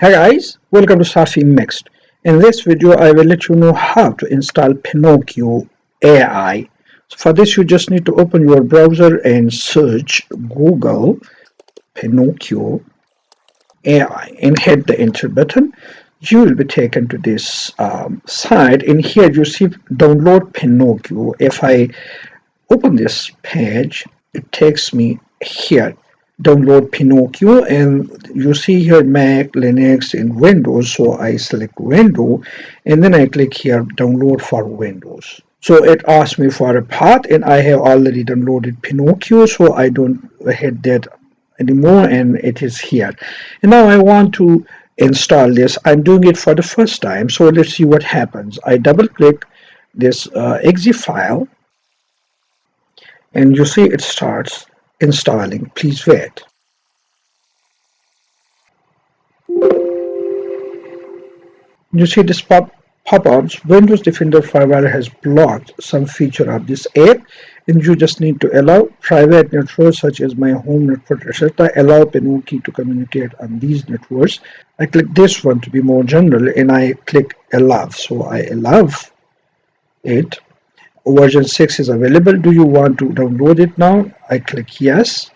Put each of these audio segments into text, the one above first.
Hi guys, welcome to Safi Mixed. In this video, I will let you know how to install Pinokio AI. So for this, you just need to open your browser and search Google Pinokio AI and hit the enter button. You will be taken to this site. In here, you see download Pinokio. If I open this page, it takes me here. Download Pinokio, and you see here Mac, Linux, and Windows. So I select Windows, and then I click here download for Windows. So it asks me for a path, and I have already downloaded Pinokio, so I don't hit that anymore, and it is here. And now I want to install this. I'm doing it for the first time, so let's see what happens. I double click this exe file, and you see it starts installing. Please wait. You see this pop-ups. Windows Defender Firewall has blocked some feature of this app, and you just need to allow private networks such as my home network, etc. Allow Pinokio to communicate on these networks. I click this one to be more general, and I click allow. So I allow it. Version 6 is available. Do you want to download it now? I click yes,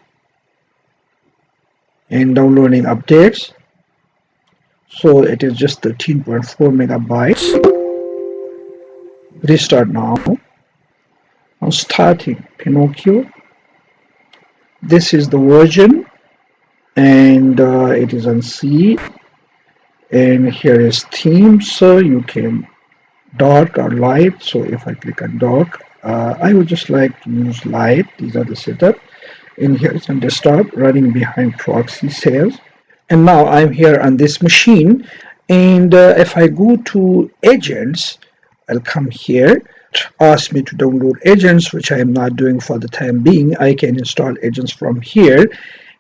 and downloading updates. So it is just 13.4 megabytes. Restart now. Now starting Pinokio. This is the version, and it is on C. And here is themes. So you can dark or light. So if I click on dark, I would just like to use light. These are the setup. And here is on desktop running behind proxy sales. And now I'm here on this machine, and if I go to agents, I'll come here. Ask me to download agents, which I am not doing for the time being. I can install agents from here,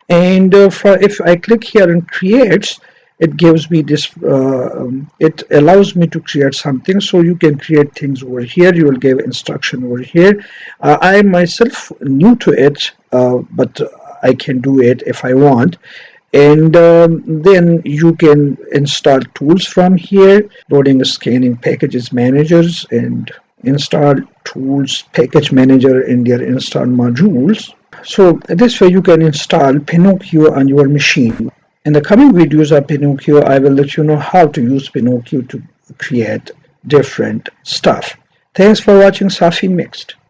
and if I click here and creates, it gives me this. It allows me to create something, so you can create things over here. You will give instruction over here. I myself new to it, but I can do it if I want. And then you can install tools from here, loading, scanning packages managers, and install tools package manager in their install modules. So this way you can install Pinokio on your machine. In the coming videos of Pinokio, I will let you know how to use Pinokio to create different stuff. Thanks for watching Safi Mixed.